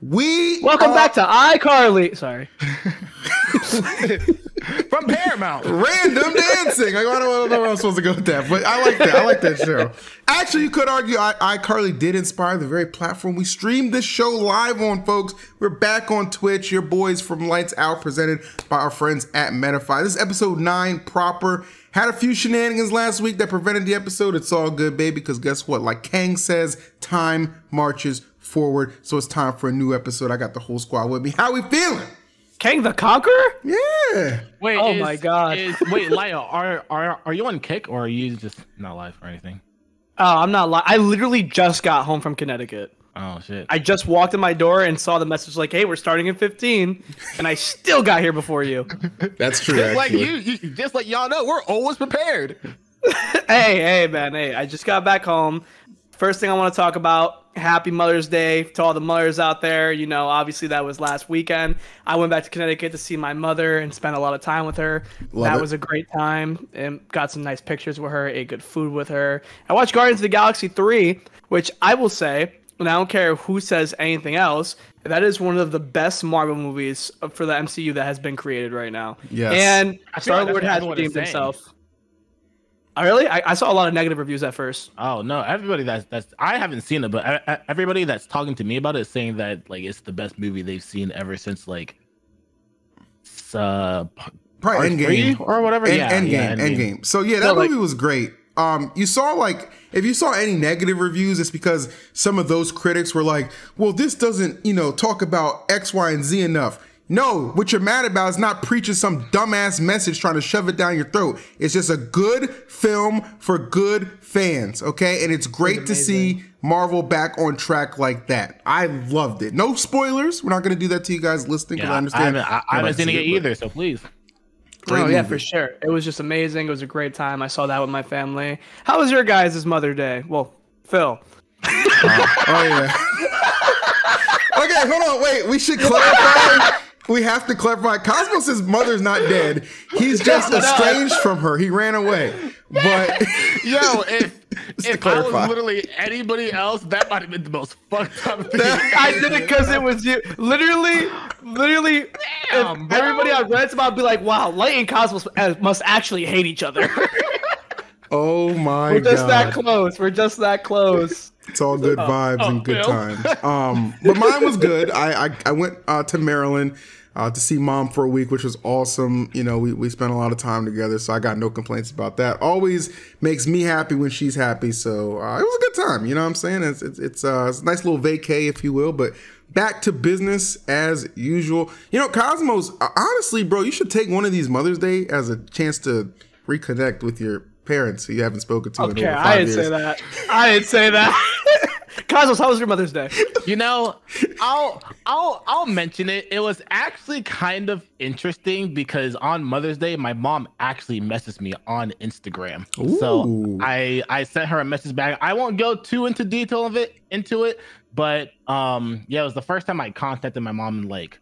Welcome back to iCarly. Sorry. From Paramount. Random dancing. I don't know where I'm supposed to go with that, but I like that. I like that show. Actually, you could argue iCarly did inspire the very platform we streamed this show live on, folks. We're back on Twitch. Your boys from Lights Out, presented by our friends at Metafy. This is episode 9 proper. Had a few shenanigans last week that prevented the episode. It's all good, baby, because guess what? Like Kang says, time marches forward. So it's time for a new episode. I got the whole squad with me. How we feeling? Kang the Conqueror? Yeah. Wait. Oh my God. Wait, Lyle, are you on Kick or are you just not live or anything? Oh, I'm not lying. I literally just got home from Connecticut. Oh shit. I just walked in my door and saw the message like, "Hey, we're starting in 15," and I still got here before you. That's true. Just like you, just like y'all know, we're always prepared. Hey, man. Hey, I just got back home. First thing I want to talk about, happy Mother's Day to all the mothers out there. You know, obviously that was last weekend. I went back to Connecticut to see my mother and spent a lot of time with her. That was a great time, and got some nice pictures with her, ate good food with her. I watched Guardians of the Galaxy 3, which I will say, and I don't care who says anything else, that is one of the best Marvel movies for the MCU that has been created right now. Yes. And Star-Lord has redeemed himself. Oh, really? I saw a lot of negative reviews at first. Oh no, everybody that's I haven't seen it, but everybody that's talking to me about it is saying that like it's the best movie they've seen ever since like probably Endgame or whatever. Endgame. So yeah, that movie was great. You saw like, if you saw any negative reviews, it's because some of those critics were like, well, this doesn't, talk about X, Y, and Z enough. No, what you're mad about is not preaching some dumbass message trying to shove it down your throat. It's just a good film for good fans, okay? And it's great to see Marvel back on track like that. I loved it. No spoilers. We're not going to do that to you guys listening, because I understand. I haven't seen it either, so please. Yeah, for sure. It was just amazing. It was a great time. I saw that with my family. How was your guys' Mother's Day? Well, Phil. Oh, yeah. Okay, hold on. Wait, we should clarify. We have to clarify. Cosmos' mother's not dead. He's just estranged from her. He ran away. But yo, if I was literally anybody else, that might have been the most fucked up thing. I did it because it was you. Literally. Damn, everybody on Reddit's about to be like, "Wow, Light and Cosmos must actually hate each other." Oh my God. We're just that close. We're just that close. It's all good vibes and good times. But mine was good. I went to Maryland to see Mom for a week, which was awesome. We spent a lot of time together, so I got no complaints about that. Always makes me happy when she's happy, so it was a good time. You know what I'm saying? It's a nice little vacay, if you will, but back to business as usual. Cosmos, honestly, bro, you should take one of these Mother's Day as a chance to reconnect with your parents who you haven't spoken to in over 5 years. I didn't say that. Cosmos, how was your Mother's Day? I'll mention it. It was actually kind of interesting because on Mother's Day, my mom actually messaged me on Instagram. Ooh. So I sent her a message back. I won't go too into detail into it, but it was the first time I contacted my mom in like,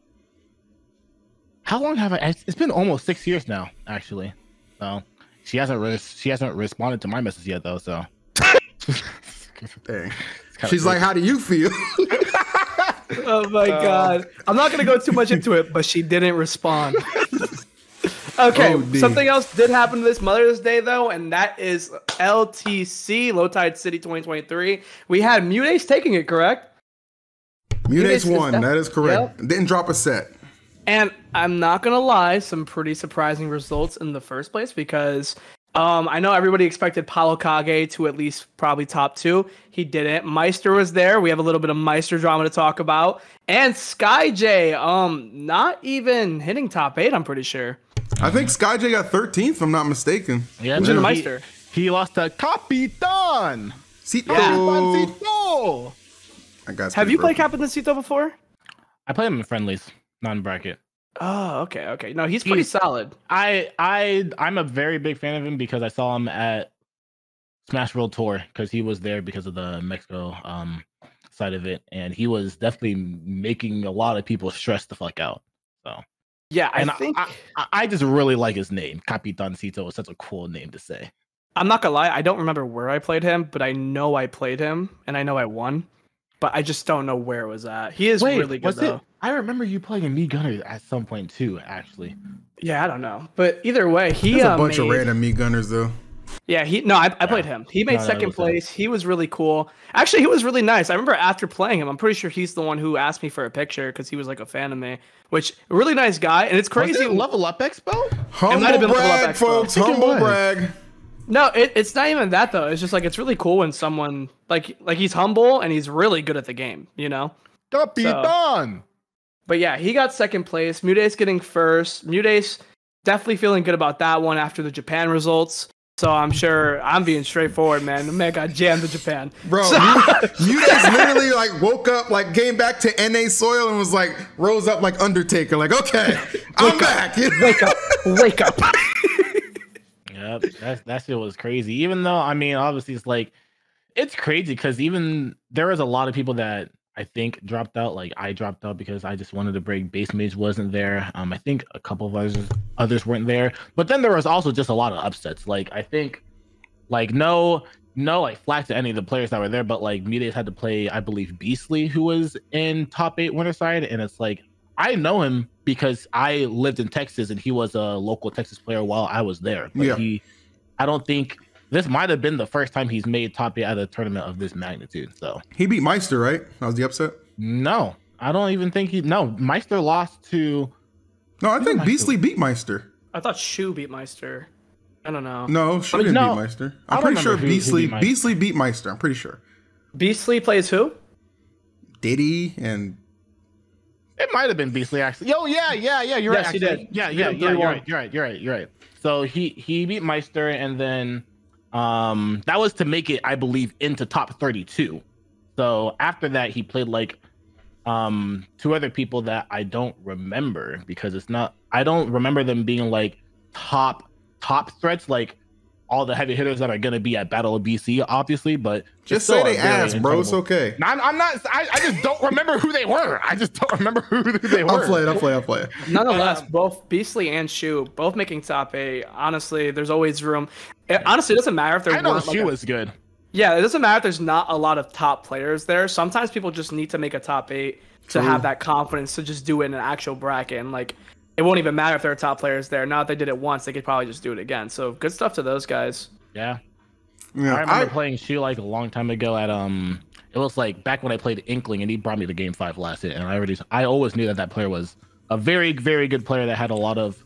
how long have it's been almost 6 years now, actually. So she hasn't responded to my message yet though, so dang. She's like, how do you feel? Oh my God. I'm not going to go too much into it, but she didn't respond. Okay, something else did happen this Mother's Day, though, and that is LTC, Low Tide City 2023. We had Mutace taking it, correct? Mutace won, that is correct. Yep. Didn't drop a set. And I'm not going to lie, some pretty surprising results in the first place, because I know everybody expected Paulo Kage to at least probably top 2. He didn't. Maister was there. We have a little bit of Maister drama to talk about. And SkyJ, not even hitting top 8, I'm pretty sure. I think SkyJ got 13th, if I'm not mistaken. Yeah, who's in the Maister? He lost to Capitan. Cito. Have you played Capitan Cito before? I played him in friendlies, not in bracket. Oh, okay. No, he's pretty solid. I'm a very big fan of him because I saw him at Smash World Tour because he was there because of the Mexico side of it, and he was definitely making a lot of people stress the fuck out. So yeah, I just really like his name. Capitancito is such a cool name to say. I'm not gonna lie, I don't remember where I played him, but I know I played him and I know I won. but I just don't know where it was at. He is really good though. I remember you playing a Me Gunner at some point too, actually. Yeah, I don't know, but either way, he There's a bunch of random Me Gunners though. Yeah, I played him. He made second place. He was really cool. Actually, he was really nice. I remember after playing him, I'm pretty sure he's the one who asked me for a picture because he was like a fan of me. Which a really nice guy, and it's crazy. Was it Level Up Expo? Humble brag, folks. Humble brag. No, it's not even that though. It's just like it's really cool when someone like he's humble and he's really good at the game. You know. Don't be done. But yeah, he got second place. Mudace getting first. Mudace definitely feeling good about that one after the Japan results. So I'm sure I'm being straightforward, man. The man got jammed to Japan. Bro, Mudace literally like woke up, like came back to NA soil and was like, rose up like Undertaker. Like, okay, I'm back. Wake up. Wake up. Yep, that shit was crazy. Even though, I mean, obviously it's like, it's crazy because even there was a lot of people that I think dropped out. Like I dropped out because I just wanted to break. Base Mage wasn't there. I think a couple of others weren't there. But then there was also just a lot of upsets. Like I think, like no like flack to any of the players that were there, but like Mudace had to play, I believe, Beastly, who was in top 8 Winterside, and it's like I know him because I lived in Texas and he was a local Texas player while I was there. But I don't think. This might have been the first time he's made top 8 at a tournament of this magnitude. So he beat Maister, right? That was the upset. No, I don't even think Maister lost to. No, I think Beastly beat Maister. I thought Shu beat Maister. I don't know. No, Shu didn't beat Maister. I'm pretty sure Beastly beat Maister. I'm pretty sure. Beastly plays who? Diddy and. It might have been Beastly actually. Yo, yeah. You're right. Yes, he did. Yeah. You're right. So he beat Maister and then. That was to make it, I believe, into top 32. So after that, he played like 2 other people that I don't remember because I don't remember them being like top threats, like all the heavy hitters that are gonna be at Battle of BC, obviously. But just say they asked, bro. It's okay. No, I'm not. I just don't remember who they were. I just don't remember who they were. I'll play it. Nonetheless, both Beastly and Shu both making top 8. Honestly, there's always room. Honestly, it doesn't matter if there's. I know Shu is good. Yeah, it doesn't matter if there's not a lot of top players there. Sometimes people just need to make a top 8 to have that confidence to just do it in an actual bracket. And like, it won't even matter if there are top players there. Now, if they did it once, they could probably just do it again. So good stuff to those guys. Yeah. I remember playing Shu like a long time ago at it was like back when I played Inkling and he brought me to game 5 last hit, and I always knew that player was a very, very good player that had a lot of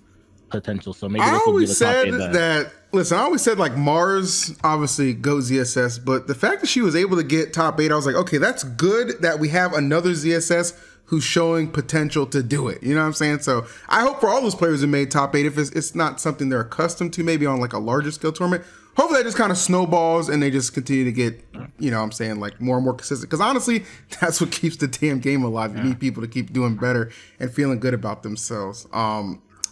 potential. So maybe this will be the top 8 listen, I always said like Mars obviously goes ZSS, but the fact that she was able to get top 8, I was like, okay, that's good that we have another ZSS who's showing potential to do it. You know what I'm saying? So I hope for all those players who made top 8, if it's not something they're accustomed to, maybe on like a larger scale tournament, hopefully that just kind of snowballs and they just continue to get, you know what I'm saying, like more and more consistent. Because honestly, that's what keeps the damn game alive. You need people to keep doing better and feeling good about themselves.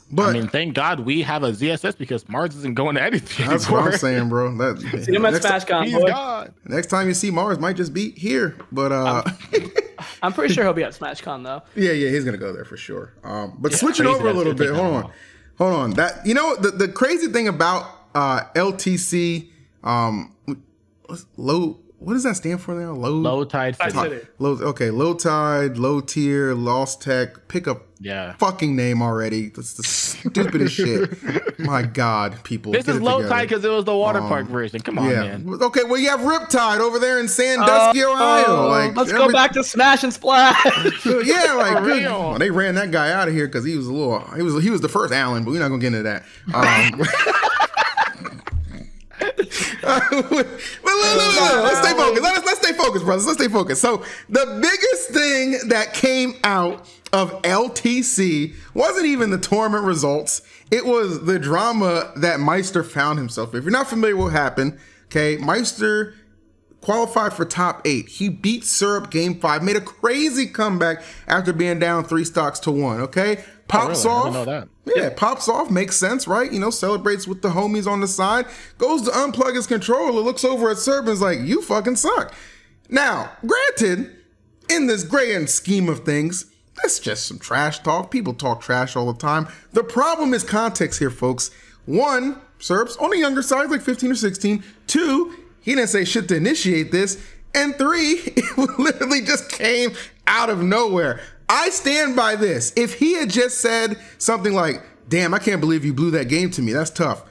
But I mean, thank God we have a ZSS because Mars isn't going to anything. That's what I'm saying, bro. See him at SmashCon, boy. Next time you see Mars, might just be here. But I'm pretty sure he'll be at SmashCon though. Yeah, he's gonna go there for sure. But switching over a little bit, hold on. That the crazy thing about LTC, low. What does that stand for now? Low tide city. Low tide, low tier, lost tech. Pick a fucking name already. That's the stupidest shit. My God, people. This is low tide because it was the water park version. Come on, man. Okay, well you have Riptide over there in Sandusky, Ohio. Let's go back to Smash and Splash. Yeah, like good. Well, they ran that guy out of here because he was he was the first Allen, but we're not gonna get into that. Let's stay focused. Let's stay focused, brothers. Let's stay focused. So the biggest thing that came out of LTC wasn't even the tournament results. It was the drama that Maister found himself in. If you're not familiar with what happened, okay, Maister qualified for top 8. He beat Syrup game 5, made a crazy comeback after being down 3 stocks to 1, okay? Pops off. I didn't know that. Yeah, pops off. Makes sense, right? You know, celebrates with the homies on the side. Goes to unplug his controller, looks over at Syrup and is like, you fucking suck. Now, granted, in this grand scheme of things, that's just some trash talk. People talk trash all the time. The problem is context here, folks. 1, Syrup's on the younger side, like 15 or 16. 2, he didn't say shit to initiate this. And 3, it literally just came out of nowhere. I stand by this. If he had just said something like, damn, I can't believe you blew that game to me. That's tough.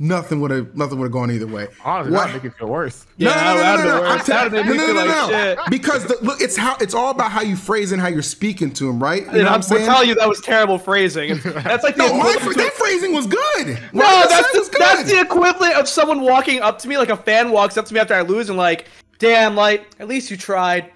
Nothing would have gone either way. Honestly, that would make it feel worse. No. Because look, it's all about how you phrase and how you're speaking to him, right? You know what I'm saying? We're telling you that was terrible phrasing. That's like that phrasing was good. No, that's the equivalent of someone walking up to me, like a fan walks up to me after I lose and like, damn, like at least you tried.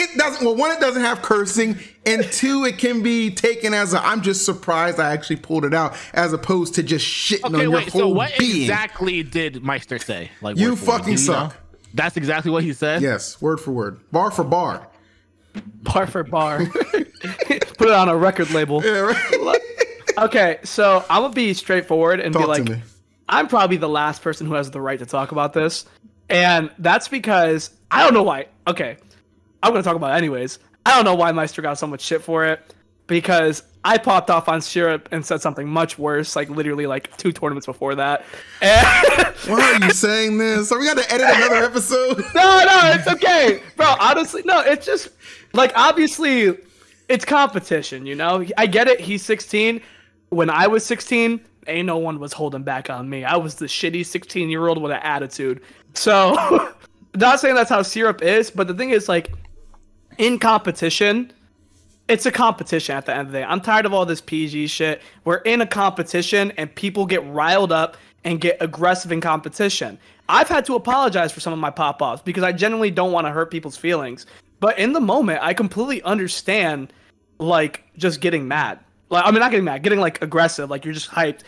It doesn't. Well, 1, it doesn't have cursing, and 2, it can be taken as I'm just surprised I actually pulled it out, as opposed to just shitting on your whole being. So what exactly did Maister say? Like, you fucking suck. That's exactly what he said? Yes, word for word. Bar for bar. Bar for bar. Put it on a record label. Yeah, right. Okay, so I'm going to be straightforward and Talk be like, I'm probably the last person who has the right to talk about this. And that's because, I don't know why. Okay, I'm going to talk about it anyways. I don't know why Maister got so much shit for it. Because I popped off on Syrup and said something much worse, like literally like 2 tournaments before that. And why are you saying this? Are we got to edit another episode? No, it's okay. Bro, honestly, no, it's just, like, obviously, it's competition, you know? I get it, he's 16. When I was 16, ain't no one was holding back on me. I was the shitty 16-year-old with an attitude. So, not saying that's how Syrup is, but the thing is, like, in competition, it's a competition at the end of the day. I'm tired of all this PG shit. We're in a competition, and people get riled up and get aggressive in competition. I've had to apologize for some of my pop-offs because I genuinely don't want to hurt people's feelings. But in the moment, I completely understand, like, just getting mad. Like, I mean, not getting mad, getting, like, aggressive. Like, you're just hyped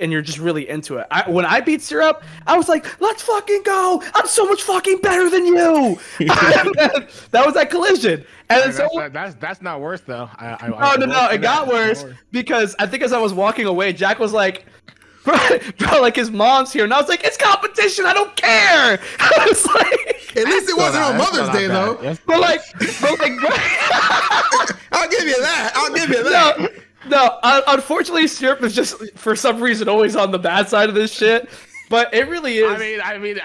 and you're just really into it. When I beat Syrup, I was like, let's fucking go! I'm so much fucking better than you! That was that collision. And that's not worse, though. No, it got worse because I think as I was walking away, Jack was like, bro, like his mom's here, and I was like, it's competition, I don't care. I was like, at least it wasn't on Mother's Day though. But like, I'll give you that. No, unfortunately, Syrup is just for some reason always on the bad side of this shit. But it really is. I mean,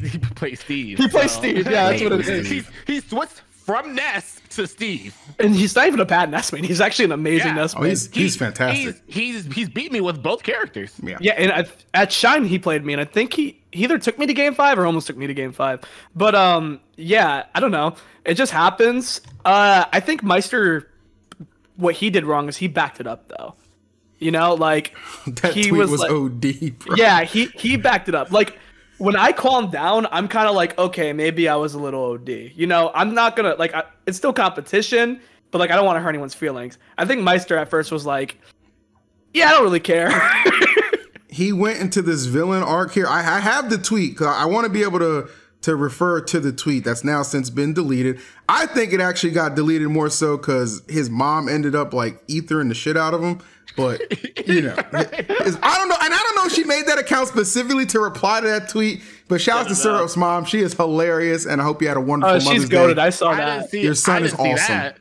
he played Steve. He plays Steve. Yeah, that's what it is. He switched from Ness to Steve, and he's not even a bad Ness main. He's actually an amazing Ness main. He's fantastic. He's beat me with both characters. Yeah, and at Shine he played me, and I think he either took me to game 5 or almost took me to game 5. But yeah, I don't know. It just happens. I think Maister, what he did wrong is he backed it up though. You know, like that tweet was like, OD, bro. Yeah, he backed it up. Like when I calm down, I'm kind of like, okay, maybe I was a little OD. You know, I'm not gonna like. It's still competition, but like I don't want to hurt anyone's feelings. I think Maister at first was like, yeah, I don't really care. He went into this villain arc here. I have the tweet because I want to be able to refer to the tweet that's now since been deleted. I think it actually got deleted more so because his mom ended up like ethering the shit out of him. But you know, I don't know, and I don't know if she made that account specifically to reply to that tweet. But shout out to Syrup's mom; she is hilarious, and I hope you had a wonderful Mother's Day. She's goated. I saw that. Your son is awesome.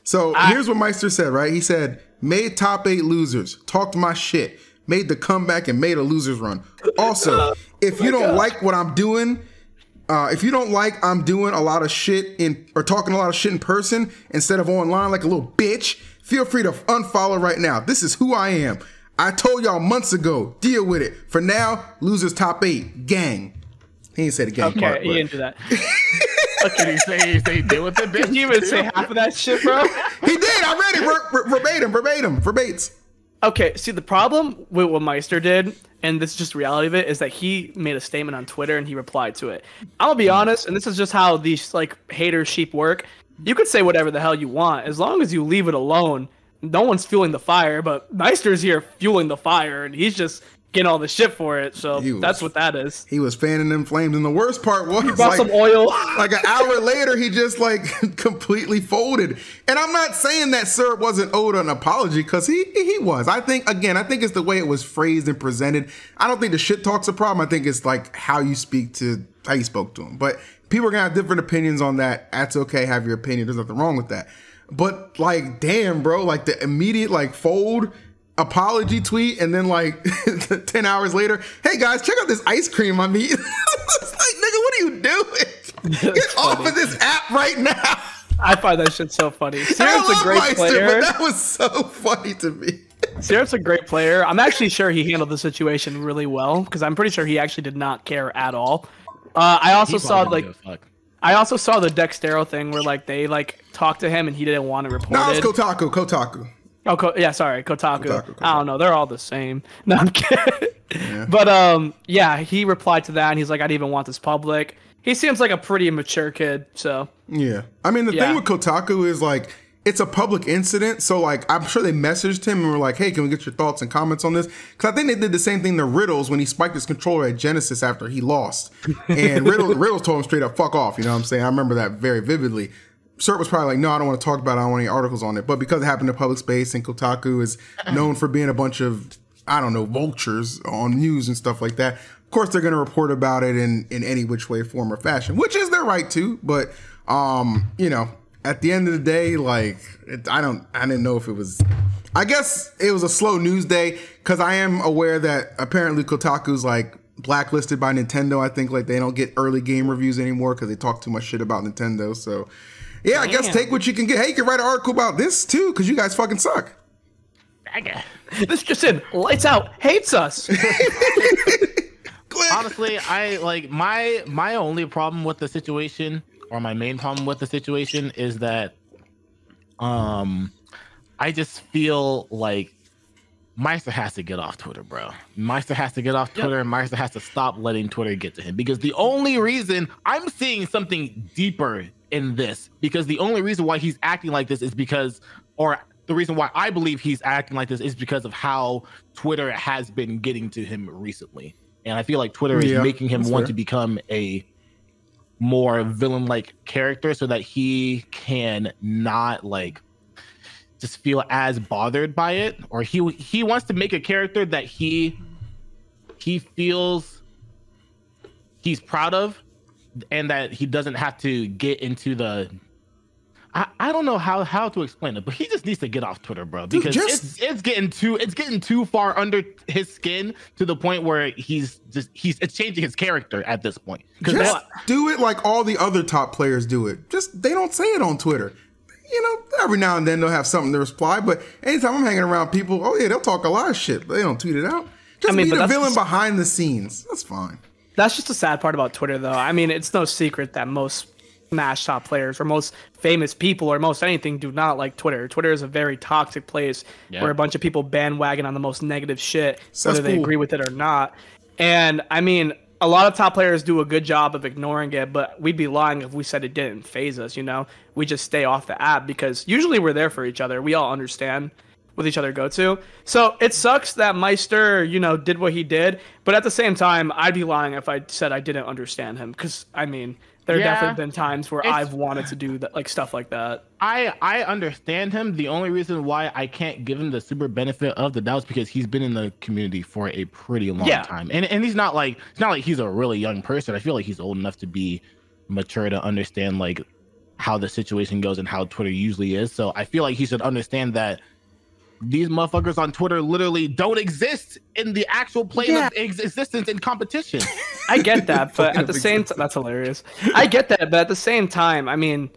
So here's what Maister said. Right, he said, "Made top 8 losers, talked my shit, made the comeback, and made a losers run. Also, if you don't like what I'm doing." If you don't like I'm doing a lot of shit or talking a lot of shit in person instead of online like a little bitch, feel free to unfollow right now. This is who I am. I told y'all months ago, deal with it. For now, losers top 8, gang. He didn't say the gang part. Okay, he didn't do that. Did he say deal with it, bitch? Did he even say half of that shit, bro? He did. I read it verbatim. Okay, see, the problem with what Maister did, and this is just the reality of it, is that he made a statement on Twitter and he replied to it. I'm gonna be honest, and this is just how these like hater sheep work. You could say whatever the hell you want, as long as you leave it alone. No one's fueling the fire, but Maister's here fueling the fire, and he's just getting all the shit for it. So that's what that is. He was fanning them flames, and the worst part was he brought some oil. Like an hour later, he just like completely folded. And I'm not saying that Syrup wasn't owed an apology because he was. I think it's the way it was phrased and presented. I don't think the shit talk's a problem. I think it's like how you spoke to him. But people are gonna have different opinions on that. That's okay. Have your opinion. There's nothing wrong with that. But like, damn, bro, like the immediate like fold. apology tweet, and then like 10 hours later, hey guys, check out this ice cream I'm eating. It's like, nigga, what are you doing? Get off of this app right now. I find that shit so funny. ZeRo's a great Maister, player. But that was so funny to me. ZeRo's a great player. I'm actually sure he handled the situation really well because I'm pretty sure he actually did not care at all. I also saw the Dextero thing where like they like talked to him and he didn't want to report it. No, it's Kotaku. Oh, yeah, sorry, Kotaku. I don't know, they're all the same. No, I'm kidding. Yeah. But yeah, he replied to that and he's like, I didn't even want this public. He seems like a pretty mature kid, so. Yeah, I mean the thing with Kotaku is like it's a public incident, so like I'm sure they messaged him and were like, hey, can we get your thoughts and comments on this? Because I think they did the same thing to Riddles when he spiked his controller at Genesis after he lost, and Riddles told him straight up, fuck off. You know what I'm saying? I remember that very vividly. Cert was probably like, no, I don't want to talk about it. I don't want any articles on it. But because it happened in public space and Kotaku is known for being a bunch of, I don't know, vultures on news and stuff like that, of course they're going to report about it in any which way, form, or fashion, which is their right to. But, you know, at the end of the day, like, I didn't know if it was, I guess it was a slow news day because I am aware that apparently Kotaku's like blacklisted by Nintendo. I think like they don't get early game reviews anymore because they talk too much shit about Nintendo. So, yeah, I guess take what you can get. Hey, you can write an article about this too because you guys fucking suck. This just in, Lights Out hates us. Honestly, I like my only problem with the situation, or my main problem with the situation, is that I just feel like Maister has to get off Twitter, bro. Maister has to get off Twitter, and Maister has to stop letting Twitter get to him. Because the only reason I'm seeing something deeper in this, because the only reason why he's acting like this is because, or the reason why I believe he's acting like this is because of how Twitter has been getting to him recently. And I feel like Twitter is making him want to become a more villain-like character so that he can not like just feel as bothered by it, or he wants to make a character that he feels he's proud of, and that he doesn't have to get into the I don't know how to explain it, but he just needs to get off Twitter, bro, because it's getting too far under his skin to the point where it's changing his character at this point. Just do it like all the other top players do it. Just they don't say it on Twitter. You know, every now and then they'll have something to reply, but anytime I'm hanging around people, oh yeah, they'll talk a lot of shit, but they don't tweet it out. Just be the villain behind the scenes. That's fine. That's just the sad part about Twitter, though. I mean, it's no secret that most Smash top players or most famous people or most anything do not like Twitter. Twitter is a very toxic place where a bunch of people bandwagon on the most negative shit, whether they agree with it or not. And I mean, a lot of top players do a good job of ignoring it, but we'd be lying if we said it didn't phase us, you know? We just stay off the app because usually we're there for each other. We all understand what each other go to. So it sucks that Maister, you know, did what he did, but at the same time, I'd be lying if I said I didn't understand him because, I mean, there have definitely been times where I've wanted to do that, like stuff like that. I understand him. The only reason why I can't give him the super benefit of the doubt is because he's been in the community for a pretty long time, and he's not like he's a really young person. I feel like he's old enough to be mature to understand like how the situation goes and how Twitter usually is. So I feel like he should understand that these motherfuckers on Twitter literally don't exist in the actual plane of existence in competition. I get that, but at the same time, that's hilarious. I get that, but at the same time, I mean,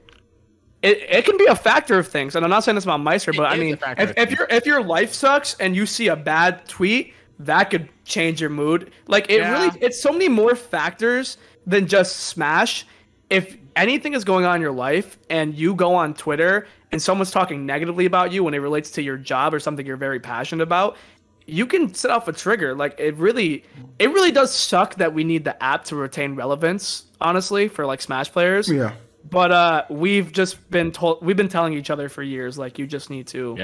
it can be a factor of things. And I'm not saying this about Maister, but I mean, if your life sucks and you see a bad tweet, that could change your mood. Like it's so many more factors than just Smash. If anything is going on in your life and you go on Twitter and someone's talking negatively about you when it relates to your job or something you're very passionate about, you can set off a trigger. Like it really does suck that we need the app to retain relevance, honestly, for like Smash players. Yeah. But we've been telling each other for years, like you just need to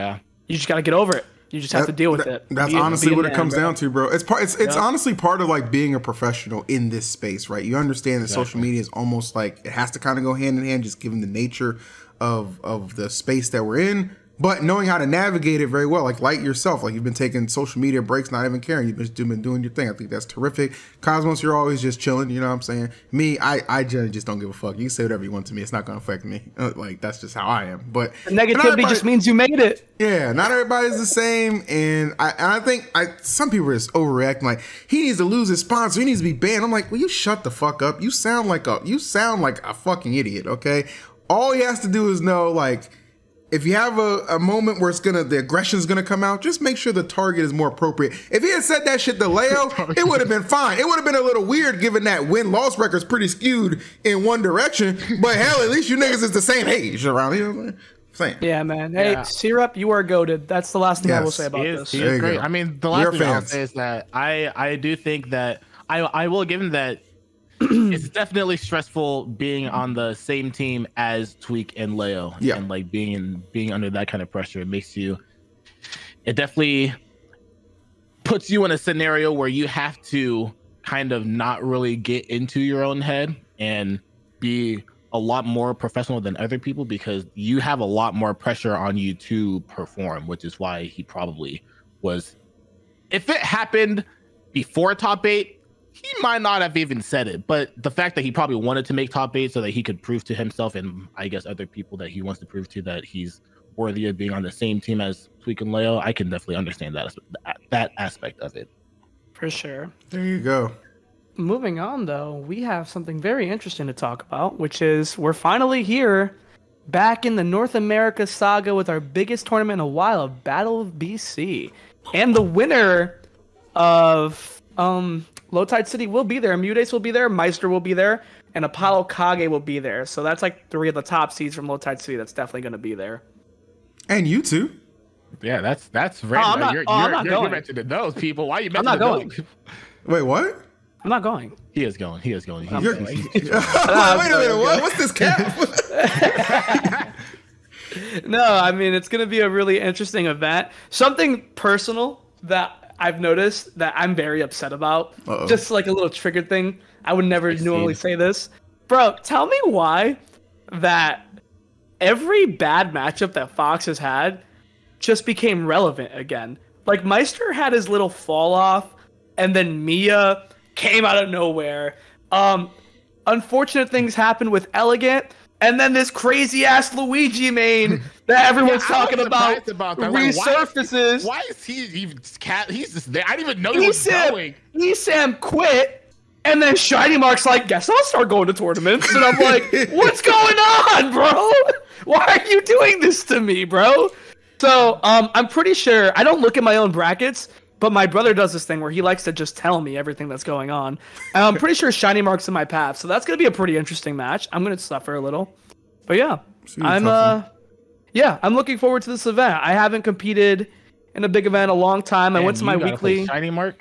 you just gotta get over it. You just have to deal with it. That's honestly what it comes down to, bro. It's honestly part of like being a professional in this space, right? You understand that social media is almost like it has to kind of go hand in hand, just given the nature of the space that we're in. but knowing how to navigate it very well, like yourself, like you've been taking social media breaks, not even caring. You've been doing your thing. I think that's terrific. Cosmos, you're always just chilling. You know what I'm saying? Me, I generally just don't give a fuck. You can say whatever you want to me. It's not going to affect me. Like, that's just how I am. But negativity just means you made it. Yeah, not everybody's the same. And I think some people are just overreacting. Like, he needs to lose his sponsor. He needs to be banned. I'm like, well, you shut the fuck up. You sound like a fucking idiot, okay? All he has to do is know, like, if you have a moment where the aggression's gonna come out, just make sure the target is more appropriate. If he had said that shit to Leo, it would have been fine. It would have been a little weird given that win-loss record's pretty skewed in one direction. But hell, at least you niggas is the same age around here. Same. Yeah, man. Hey, Syrup, you are goated. That's the last thing I will say about this. He is great. I mean, the last thing I'll say is that I do think that I will give him that. It's definitely stressful being on the same team as Tweak and Leo, and like being under that kind of pressure. It definitely puts you in a scenario where you have to kind of not really get into your own head and be a lot more professional than other people, because you have a lot more pressure on you to perform, which is why he probably was. If it happened before top 8, he might not have even said it, but the fact that he probably wanted to make top 8 so that he could prove to himself and I guess other people that he wants to prove to that he's worthy of being on the same team as Tweak and Leo, I can definitely understand that aspect of it. For sure. There you go. Moving on, though, we have something very interesting to talk about, which is we're finally here, back in the North America saga with our biggest tournament in a while, of Battle of BC. And the winner of Low Tide City will be there. Mudace will be there. Maister will be there. And Apollo Kage will be there. So that's like 3 of the top seeds from Low Tide City that's definitely going to be there. And you too. Yeah, that's random. You're mentioning those people. Why are you mentioning those people? Wait, what? I'm not going. He is going. Wait a minute. What? What's this cap? No, I mean, it's going to be a really interesting event. Something personal that I've noticed that I'm very upset about. Just like a little trigger thing. I would never normally say this. Bro, tell me why that every bad matchup that Fox has had just became relevant again. Like, Meister had his little fall off, and then Mia came out of nowhere. Unfortunate things happened with Elegant, and then this crazy ass Luigi main that everyone's talking about resurfaces. Why is he even? He's just there. I didn't even know he was going. Sam quit, and then Shiny Mark's like, "Guess I'll start going to tournaments." And I'm like, "What's going on, bro? Why are you doing this to me, bro?" So I'm pretty sure I don't look at my own brackets. But my brother does this thing where he likes to just tell me everything that's going on. And I'm pretty sure Shiny Mark's in my path, so that's gonna be a pretty interesting match. I'm gonna suffer a little, but yeah, I'm looking forward to this event. I haven't competed in a big event in a long time. I went to my weekly Shiny Mark.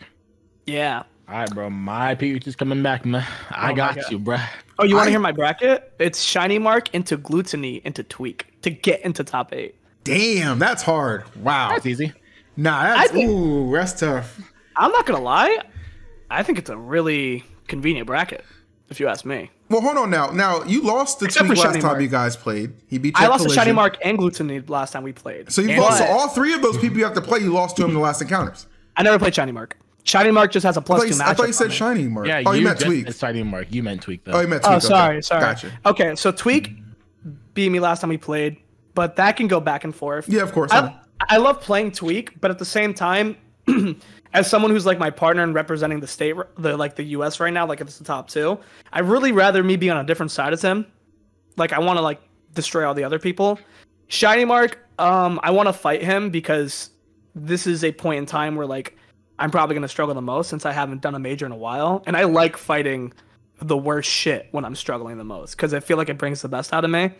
Yeah. All right, bro. My Pikachu's coming back, man. I got you, bro. Oh, you want to hear my bracket? It's Shiny Mark into Gluttony into Tweak to get into top 8. Damn, that's hard. Wow, that's easy. Nah, that's tough. I'm not gonna lie. I think it's a really convenient bracket, if you ask me. Well, hold on now. Now, you lost the Tweak last time you guys played. He beat you. I lost to Shiny Mark and Gluttony last time we played. So you lost to all 3 of those people you have to play. You lost to him in the last encounters. I never played Shiny Mark. Shiny Mark just has a +2 matchup. I thought you said Shiny Mark. Yeah, you meant Tweak. Shiny Mark. You meant Tweak, though. Oh, you meant Tweak. Oh, sorry. Gotcha. Okay, so Tweak beat me last time we played, but that can go back and forth. Yeah, of course. I love playing Tweak, but at the same time, as someone who's like my partner and representing the state, the U.S. right now, like if it's the top 2, I'd really rather me be on a different side as him. Like, I want to like destroy all the other people. Shiny Mark, I want to fight him because this is a point in time where like I'm probably gonna struggle the most since I haven't done a major in a while, and I like fighting the worst shit when I'm struggling the most because I feel like it brings the best out of me.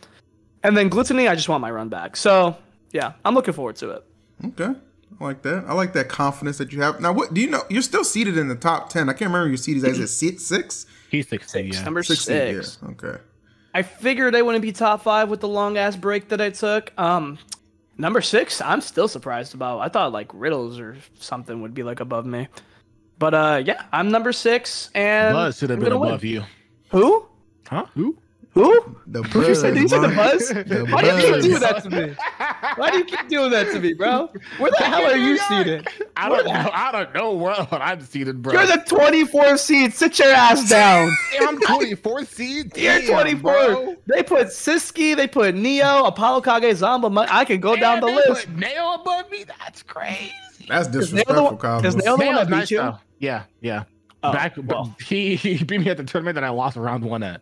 And then Gluttony, I just want my run back. So yeah, I'm looking forward to it. Okay. I like that. I like that confidence that you have. Now, what do you know? You're still seated in the top 10. I can't remember your seed. Is it 6? He's 6. Yeah. Number 6. Yeah. Okay. I figured I wouldn't be top 5 with the long ass break that I took. Number 6, I'm still surprised about. I thought like Riddles or something would be like above me. But yeah, I'm number 6, and Buzz should have been above you. Who? Huh? Who? Who? The Who you said? Did you say the Buzz? Why do you keep doing that to me? Why do you keep doing that to me, bro? Where the hell are you seated? I don't know where I'm seated, bro. You're the 24th seed. Sit your ass down. I'm 24th seed. You're 24. Bro. They put Siski. They put Neo, Apollo Kage, Zamba. I can go down the list. Put Neo above me. That's crazy. That's disrespectful, Kyle. Is Neo the one that beat you? Though. Yeah. Oh, he beat me at the tournament that I lost round 1 at.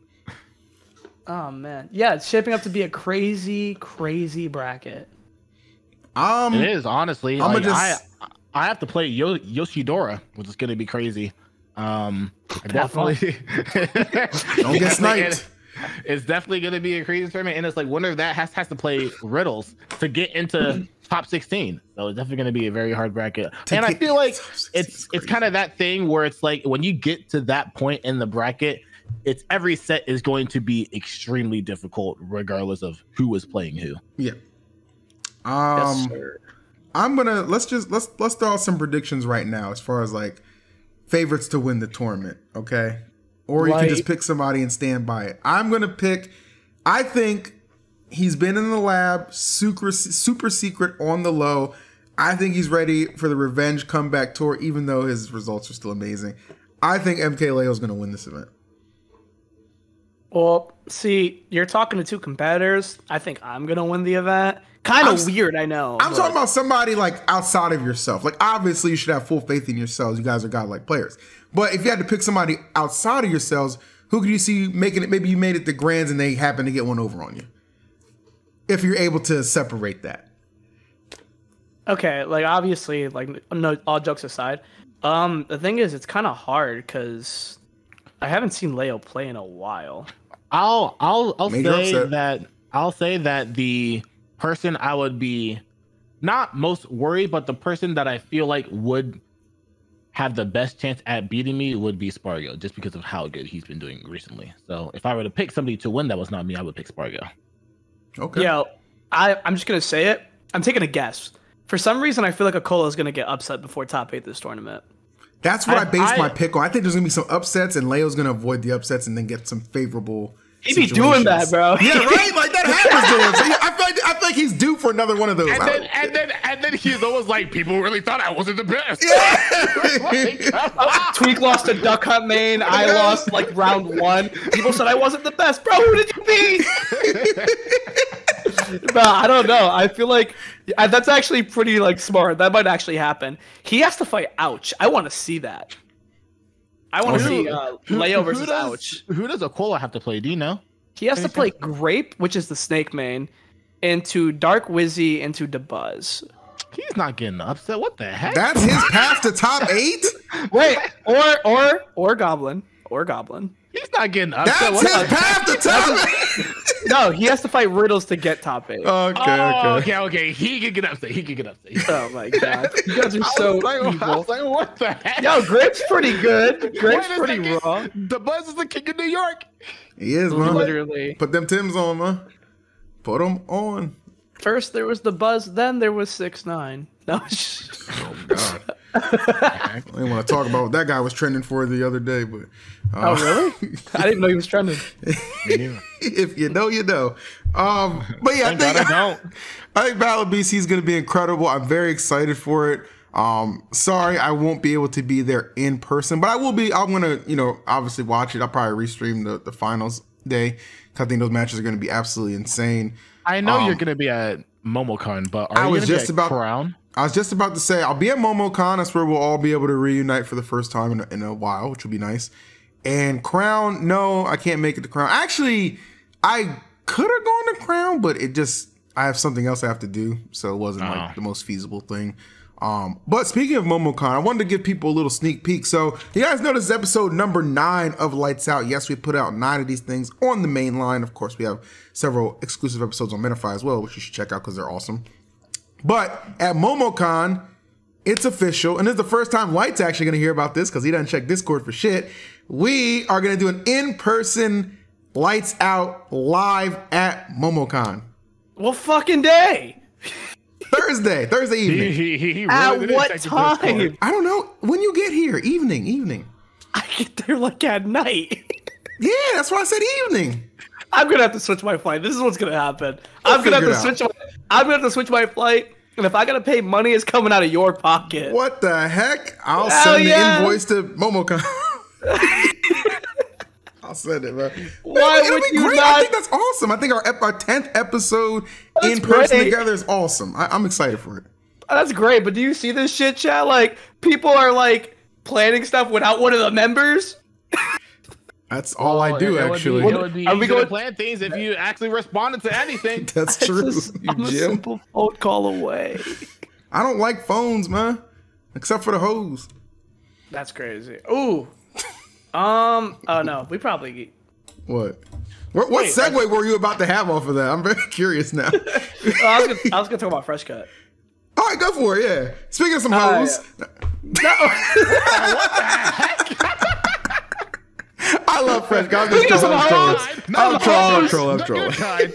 Oh man, yeah, it's shaping up to be a crazy bracket. It is honestly. I have to play Yoshidora, which is going to be crazy. Definitely. Don't get sniped. It's definitely going to be a crazy tournament, and it's like winner of that has to play Riddles to get into top 16. So it's definitely going to be a very hard bracket. And I feel like it's kind of that thing where it's like when you get to that point in the bracket, it's every set is going to be extremely difficult regardless of who is playing who. Yeah. Yes, sir. Let's throw out some predictions right now as far as like favorites to win the tournament, okay? Or you can just pick somebody and stand by it. I'm gonna pick. I think he's been in the lab, super secret on the low. I think he's ready for the revenge comeback tour, even though his results are still amazing. I think MK Leo is gonna win this event. Well, see, you're talking to two competitors. I think I'm gonna win the event. Kind of weird, I know. I'm talking about somebody like outside of yourself. Like obviously, you should have full faith in yourselves. You guys are godlike players. But if you had to pick somebody outside of yourselves, who could you see making it? Maybe you made it to Grands and they happen to get one over on you. If you're able to separate that. Okay, like obviously, like no, all jokes aside, the thing is, it's kind of hard because I haven't seen Leo play in a while. I'll say that the person I would be not most worried, but the person that I feel like would have the best chance at beating me would be Spargo, just because of how good he's been doing recently. So if I were to pick somebody to win that was not me, I would pick Spargo. Okay. Yeah, I'm just gonna say it. I'm taking a guess. For some reason, I feel like Akola is gonna get upset before top 8 this tournament. That's what I based my pick on. I think there's gonna be some upsets, and Leo's gonna avoid the upsets and then get some favorable. He be doing that, bro. Yeah, right. Like that happens to him. So I feel like he's due for another one of those. And then he's always like, people really thought I wasn't the best. Yeah. Tweak lost to Duck Hunt main. I lost like round 1. People said I wasn't the best, bro. Who did you beat? Bro, I don't know. I feel like that's actually pretty like smart. That might actually happen. He has to fight Ouch. I want to see that. I want to see Leo versus Ouch. Who does Akola have to play? Do you know? He has to play Grape, which is the Snake main, into Dark Wizzy, into DeBuzz. He's not getting upset. What the heck? That's his path to top 8? Wait, or Goblin. Or Goblin. He's not getting upset. That's his path to top 8? No, he has to fight Riddles to get top 8. Okay. He can get upset. Oh my god. You guys are so evil. I was like, what the heck? Yo, Grape's pretty good. Grape's pretty raw. DeBuzz is the king of New York. He is, man. Literally. Put them Timbs on, man. Put them on. First there was DeBuzz, then there was 6ix9ine. No. Oh god. I didn't want to talk about what that guy was trending for the other day, but oh really? I didn't know he was trending. If you know, you know. But yeah, I think Battle of BC is going to be incredible. I'm very excited for it. Sorry, I won't be able to be there in person, but I will be. I'm gonna, obviously watch it. I'll probably restream the finals day. I think those matches are going to be absolutely insane. I know you're going to be at MomoCon, but are you going to be at Crown? I was just about to say, I'll be at MomoCon. That's where we'll all be able to reunite for the first time in a while, which will be nice. And Crown, no, I can't make it to Crown. Actually, I could have gone to Crown, but I have something else I have to do, so it wasn't like the most feasible thing. But speaking of MomoCon, I wanted to give people a little sneak peek. So you guys know this is episode number 9 of Lights Out. Yes, we put out 9 of these things on the main line. Of course, we have several exclusive episodes on Minify as well, which you should check out because they're awesome. But at MomoCon, it's official, and this is the first time Light's actually going to hear about this because he doesn't check Discord for shit. We are going to do an in-person Lights Out live at MomoCon. What fucking day? Thursday evening. He really at what time? I don't know. When you get here, evening. I get there like at night. Yeah, that's why I said evening. I'm gonna have to switch my flight. This is what's gonna happen. I'm gonna have to switch my flight. And if I gotta pay money, it's coming out of your pocket. What the heck? I'll send the invoice to MomoCon. I'll send it, bro. Why would you great. not? I think that's awesome. I think our 10th episode in person together is awesome. I'm excited for it. That's great, but do you see this shit, chat? Like, people are like planning stuff without one of the members. That's all I do, actually. It would be easy to plan things if you actually responded to anything. That's true. I'm a simple phone call away. I don't like phones, man, except for the hose. That's crazy. Ooh. Oh no, we probably. What segue were you about to have off of that? I'm very curious now. I was gonna talk about FreshCut. All right, go for it. Yeah. Speaking of some hoes. Yeah. I love FreshCut. I'm trolling. The good kind.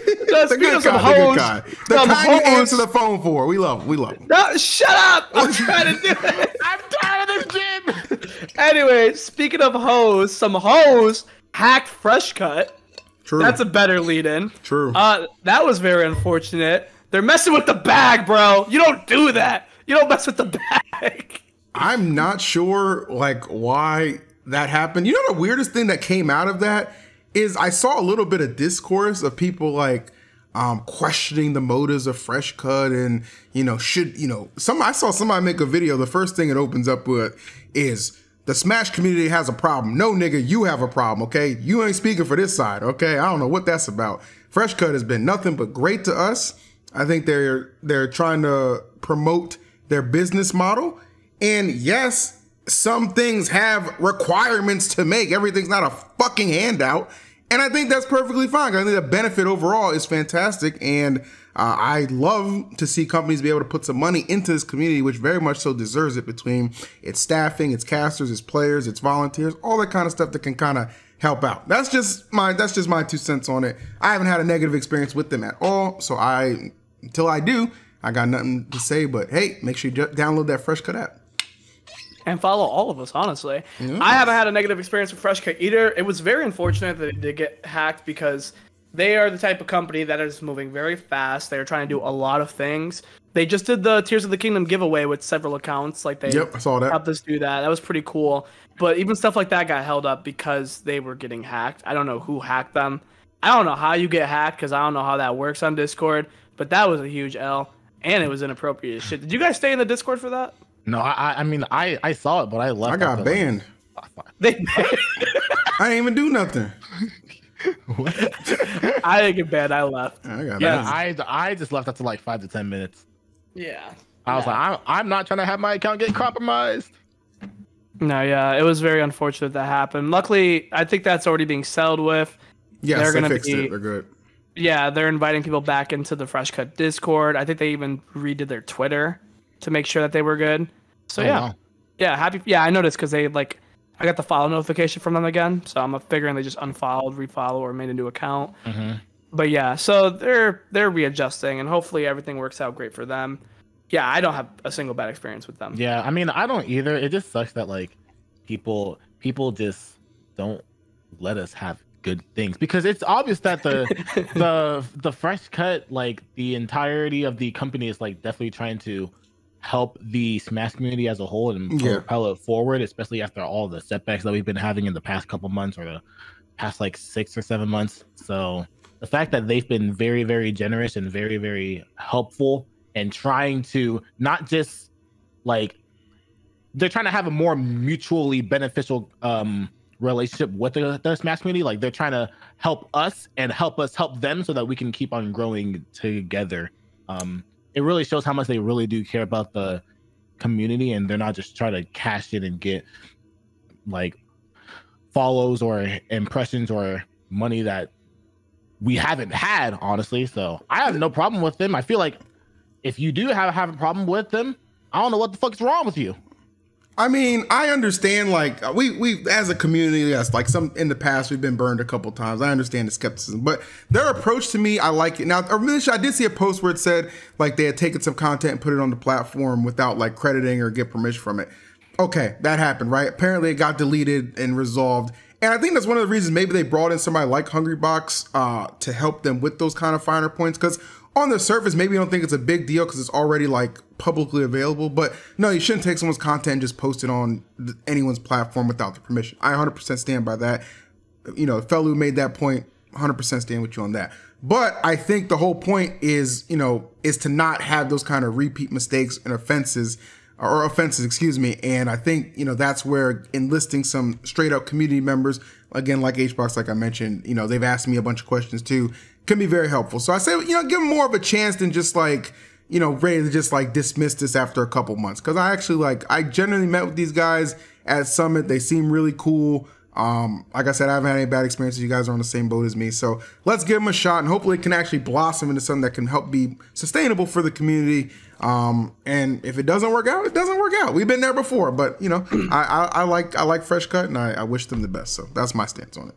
The kind you answer the phone for. We love them. No, shut up! I'm trying to do it. I'm tired of this gym. Anyway, speaking of hoes, some hoes hacked FreshCut. True. That's a better lead-in. True. That was very unfortunate. They're messing with the bag, bro. You don't do that. You don't mess with the bag. I'm not sure, like, why that happened. You know, the weirdest thing that came out of that is I saw a little bit of discourse of people like questioning the motives of FreshCut and, I saw somebody make a video. The first thing it opens up with is the Smash community has a problem. No, nigga, you have a problem, okay? You ain't speaking for this side, okay? I don't know what that's about. FreshCut has been nothing but great to us. I think they're trying to promote their business model. And yes, some things have requirements to make. Everything's not a fucking handout. And I think that's perfectly fine. I think the benefit overall is fantastic. And I love to see companies be able to put some money into this community, which very much so deserves it, between its staffing, its casters, its players, its volunteers, all that kind of stuff that can kind of help out. That's just my 2 cents on it. I haven't had a negative experience with them at all. So until I do, I got nothing to say. But hey, make sure you download that FreshCut app. And follow all of us, honestly. Yeah. I haven't had a negative experience with FreshCut either. It was very unfortunate that it did get hacked because they are the type of company that is moving very fast. They're trying to do a lot of things. They just did the Tears of the Kingdom giveaway with several accounts. Like, I saw that. Helped us do that. That was pretty cool. But even stuff like that got held up because they were getting hacked. I don't know who hacked them. I don't know how you get hacked because I don't know how that works on Discord. But that was a huge L. And it was inappropriate as shit. Did you guys stay in the Discord for that? No, I saw it, but I left. I got banned. I didn't even do nothing. What? I didn't get banned. I left. I just left after like 5 to 10 minutes. Yeah. I was like, I'm not trying to have my account get compromised. No, yeah, it was very unfortunate that happened. Luckily, I think that's already being settled with. Yes, they fixed it. They're good. Yeah, they're inviting people back into the FreshCut Discord. I think they even redid their Twitter to make sure that they were good. So wow. Happy. Yeah, I noticed because I got the follow notification from them again. So I'm figuring they just unfollowed, refollow, or made a new account. Mm-hmm. But yeah, so they're readjusting, and hopefully everything works out great for them. Yeah, I don't have a single bad experience with them. Yeah, I mean, I don't either. It just sucks that like people just don't let us have good things, because it's obvious that the FreshCut, like the entirety of the company is like definitely trying to help the Smash community as a whole and propel it forward, especially after all the setbacks that we've been having in the past couple months or the past like 6 or 7 months. So the fact that they've been very, very generous and very, very helpful and trying to not just like, they're trying to have a more mutually beneficial relationship with the Smash community. Like they're trying to help us and help us help them so that we can keep on growing together. It really shows how much they really do care about the community, and they're not just trying to cash in and get like follows or impressions or money that we haven't had, honestly. So I have no problem with them. I feel like if you do have a problem with them, I don't know what the fuck's wrong with you. I mean, I understand, like, we as a community, yes, like some in the past, we've been burned a couple times. I understand the skepticism, but their approach to me, I like it. Now, I did see a post where it said, like, they had taken some content and put it on the platform without, like, crediting or get permission from it. Okay, that happened, right? Apparently, it got deleted and resolved. And I think that's one of the reasons maybe they brought in somebody like Hungrybox to help them with those kind of finer points. Because on the surface, maybe you don't think it's a big deal because it's already like publicly available. But no, you shouldn't take someone's content and just post it on anyone's platform without the permission. I 100% stand by that. You know, the fellow who made that point, 100% stand with you on that. But I think the whole point is, you know, is to not have those kind of repeat mistakes and offenses, excuse me. And I think, you know, that's where enlisting some straight up community members, again, like HBox, like I mentioned, you know, they've asked me a bunch of questions too, can be very helpful. So I say, you know, give them more of a chance than just like, you know, ready to just like dismiss this after a couple months. Cause I generally met with these guys at Summit. They seem really cool. Like I said, I haven't had any bad experiences. You guys are on the same boat as me. So let's give them a shot and hopefully it can actually blossom into something that can help be sustainable for the community. And if it doesn't work out, it doesn't work out. We've been there before, but you know, I like FreshCut and I wish them the best. So that's my stance on it.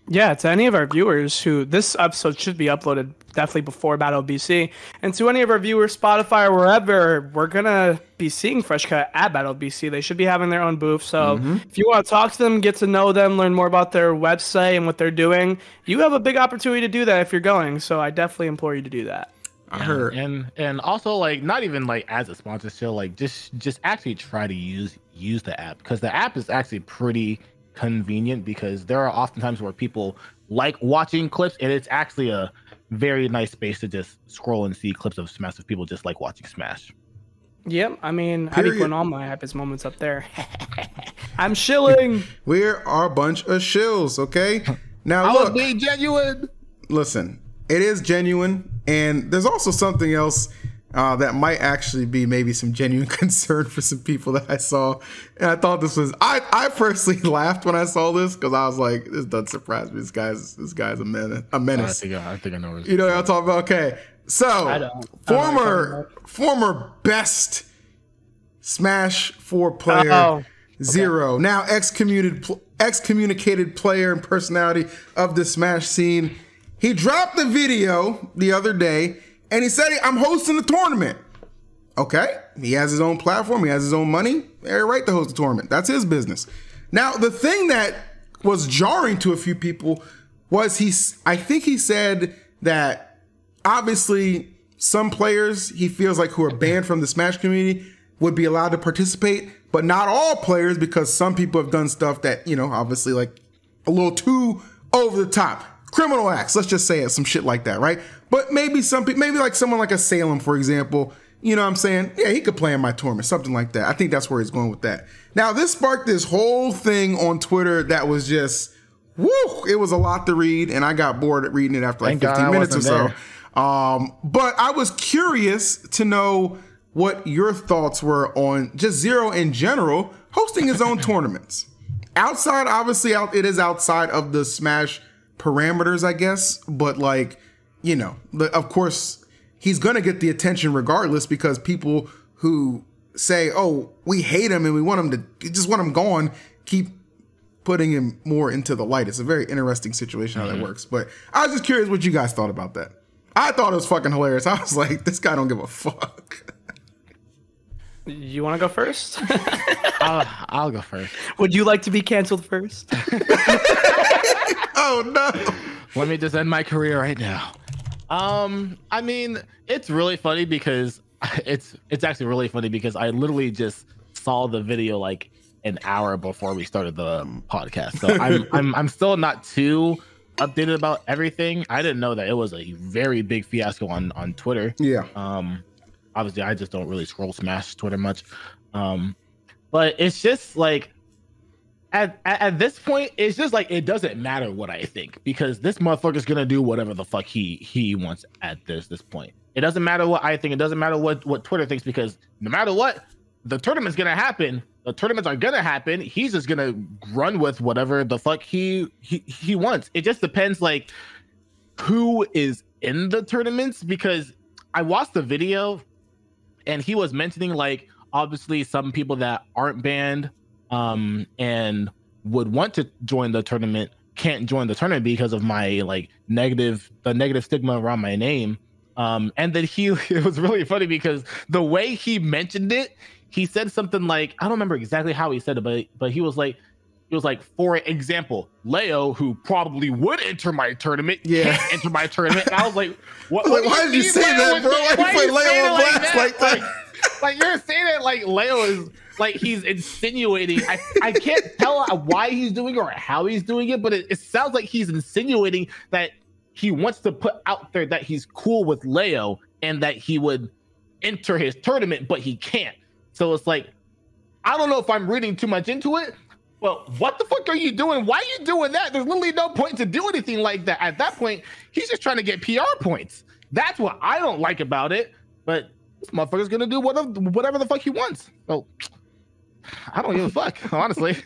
Yeah, to any of our viewers who this episode should be uploaded definitely before Battle BC, and to any of our viewers, Spotify or wherever, we're gonna be seeing FreshCut at Battle BC. They should be having their own booth. So if you want to talk to them, get to know them, learn more about their website and what they're doing, you have a big opportunity to do that if you're going. So I definitely implore you to do that. I heard. And also like not even like as a sponsorship, like just actually try to use the app, because the app is actually pretty convenient, because there are often times where people like watching clips and it's actually a very nice space to just scroll and see clips of Smash if people just like watching Smash. Yep, I mean, I be putting all my happiest moments up there. I'm shilling. We are a bunch of shills, okay? Now I look, was being genuine. Listen, it is genuine, and there's also something else that might actually be maybe some genuine concern for some people that I saw. And I thought this was, I personally laughed when I saw this because I was like, this doesn't surprise me. This guy's a menace. I think I know. You know what I'm talking about? Okay. So former best Smash 4 player, ZeRo, now excommunicated player and personality of the Smash scene. He dropped the video the other day and he said, I'm hosting a tournament. Okay. He has his own platform. He has his own money. Every right to host a tournament. That's his business. Now, the thing that was jarring to a few people was I think he said that obviously some players he feels like who are banned from the Smash community would be allowed to participate, but not all players, because some people have done stuff that, you know, obviously like a little too over the top. Criminal acts, let's just say it, some shit like that, right? But maybe some people, maybe like someone like a Salem, for example, you know what I'm saying? Yeah, he could play in my tournament, something like that. I think that's where he's going with that. Now, this sparked this whole thing on Twitter that was just, woo, it was a lot to read, and I got bored at reading it after like 15 minutes or so. But I was curious to know what your thoughts were on just ZeRo in general, hosting his own tournaments. Outside, obviously, it is outside of the Smash parameters, I guess, but like, you know, of course he's gonna get the attention regardless, because people who say, oh, we hate him and we want him to just want him gone, keep putting him more into the light. It's a very interesting situation how that works. But I was just curious what you guys thought about that. I thought it was fucking hilarious. I was like, this guy don't give a fuck. You want to go first? I'll go first. Would you like to be canceled first? Oh no. Let me just end my career right now. I mean, it's really funny because it's actually really funny because I literally just saw the video like an hour before we started the podcast. So I'm still not too updated about everything. I didn't know that it was a very big fiasco on Twitter. Yeah. Obviously I just don't really scroll Smash Twitter much. But it's just like at this point, it's just like it doesn't matter what I think, because this motherfucker's gonna do whatever the fuck he wants at this point. It doesn't matter what I think. It doesn't matter what Twitter thinks, because no matter what, the tournament's gonna happen. The tournaments are gonna happen. He's just gonna run with whatever the fuck he wants. It just depends like who is in the tournaments, because I watched the video and he was mentioning like obviously some people that aren't banned and would want to join the tournament can't join the tournament because of my like negative stigma around my name. And then it was really funny because the way he mentioned it, he said something like, I don't remember exactly how he said it, but he was like, He was like, for example, Leo, who probably would enter my tournament, can't enter my tournament. And I was like, what? Why did you say that, bro? Why you put Leo on blast like that? Like you're saying it like Leo is like he's insinuating. I can't tell why he's doing it or how he's doing it, but it sounds like he's insinuating that he wants to put out there that he's cool with Leo and that he would enter his tournament, but he can't. So it's like, I don't know if I'm reading too much into it. Well, what the fuck are you doing? Why are you doing that? There's literally no point to do anything like that. At that point, he's just trying to get PR points. That's what I don't like about it. But this motherfucker's gonna do whatever the fuck he wants. So I don't give a fuck, honestly.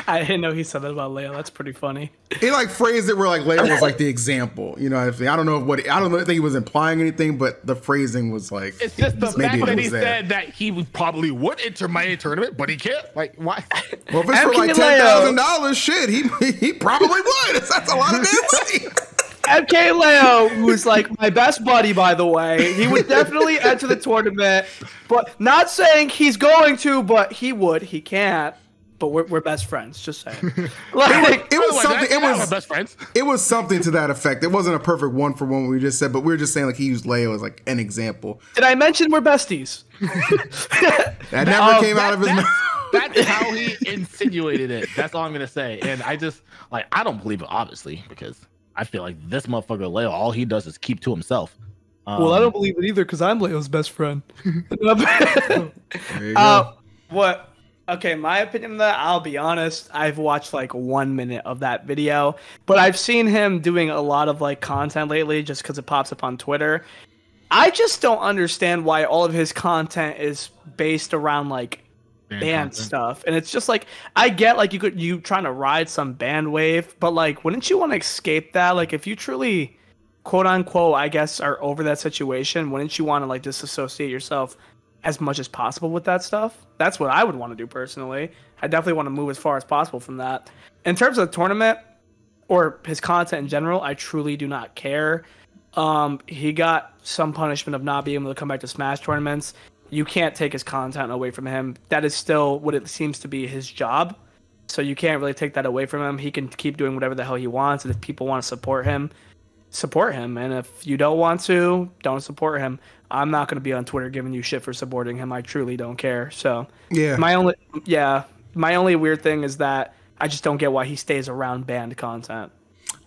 I didn't know he said that about Leo. That's pretty funny. He like phrased it where like Leo was like the example. You know, I don't know if he was implying anything, but the phrasing was like. It's just the fact that he said that he probably would enter my tournament, but he can't. Like, why? Well, if it's for like $10,000, shit, he probably would. That's a lot of damn money. MK Leo, who's like my best buddy, by the way, he would definitely enter the tournament, but not saying he's going to, but he would. He can't. But we're best friends. Just saying. Like, it was something. It was best friends. It was something to that effect. It wasn't a perfect one for one we just said, but we were just saying like he used Leo as like an example. Did I mention we're besties? That never came out of his mouth. That's how he insinuated it. That's all I'm gonna say. And I just like I don't believe it, obviously, because I feel like this motherfucker Leo, all he does is keep to himself. Well, I don't believe it either because I'm Leo's best friend. There you go. What? Okay, my opinion on that, I'll be honest, I've watched like 1 minute of that video, but I've seen him doing a lot of like content lately just because it pops up on Twitter. I just don't understand why all of his content is based around like band stuff. And it's just like, I get like you trying to ride some band wave, but like, wouldn't you want to escape that? Like if you truly, quote unquote, I guess, are over that situation, wouldn't you want to like disassociate yourself as much as possible with that stuff? That's what I would want to do personally. I definitely want to move as far as possible from that. In terms of the tournament or his content in general, I truly do not care. He got some punishment of not being able to come back to Smash tournaments. You can't take his content away from him. That is still what it seems to be his job. So you can't really take that away from him. He can keep doing whatever the hell he wants. And if people want to support him. And if you don't want to, don't support him. I'm not going to be on Twitter giving you shit for supporting him. I truly don't care. So yeah, my only weird thing is that I just don't get why he stays around banned content.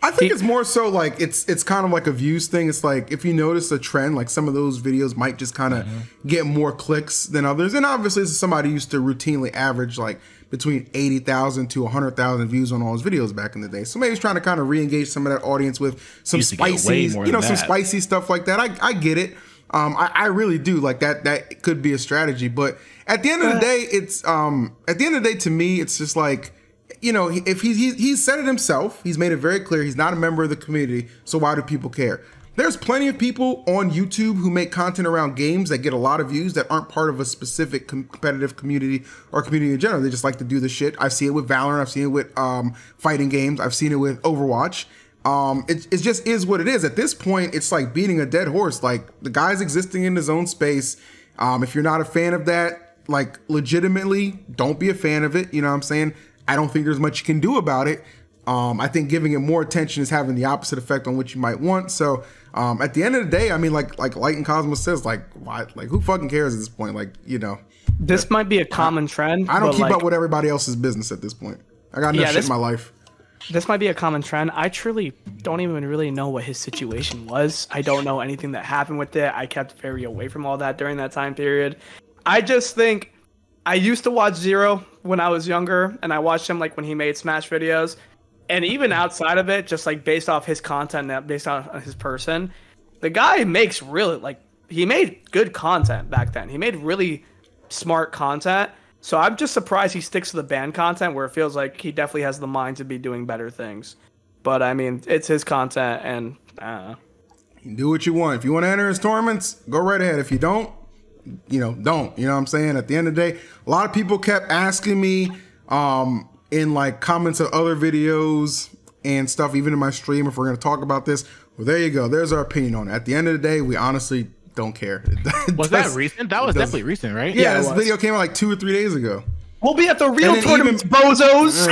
I think it's more so like it's kind of like a views thing. It's like if you notice a trend, like some of those videos might just kind of get more clicks than others. And obviously, this is somebody who used to routinely average like between 80,000 to 100,000 views on all his videos back in the day. So maybe he's trying to kind of re-engage some of that audience with some spicy, some spicy stuff like that. I get it. I really do like that. That could be a strategy, but at the end of the day, to me, it's just like, you know, if he's said it himself, he's made it very clear he's not a member of the community. So why do people care? There's plenty of people on YouTube who make content around games that get a lot of views that aren't part of a specific competitive community or community in general. They just like to do the shit. I've seen it with Valorant. I've seen it with fighting games. I've seen it with Overwatch. It just is what it is. At this point, it's like beating a dead horse. Like the guy's existing in his own space. If you're not a fan of that, like legitimately, don't be a fan of it. You know what I'm saying? I don't think there's much you can do about it. I think giving it more attention is having the opposite effect on what you might want. So at the end of the day, I mean, like Light and Cosmos says, like why, like who fucking cares at this point? Like, you know, this might be a common trend. I don't keep up with everybody else's business at this point. I got enough shit in my life. This might be a common trend. I truly don't even really know what his situation was. I don't know anything that happened with it. I kept very away from all that during that time period. I just think I used to watch ZeRo when I was younger, and I watched him like when he made Smash videos. And even outside of it, just like based off his content, based on his person, the guy makes really he made good content back then. He made really smart content. So I'm just surprised he sticks to the band content where it feels like he definitely has the mind to be doing better things. But I mean, it's his content, and you can do what you want. If you want to enter his tournaments, go right ahead. If you don't, don't. You know what I'm saying? At the end of the day, a lot of people kept asking me in like comments of other videos and stuff, even in my stream, if we're going to talk about this. Well, there you go. There's our opinion on it. At the end of the day, we honestly don't care. Was that recent? That was definitely recent, right? Yeah, this video came out like 2 or 3 days ago. We'll be at the real tournaments, bozos.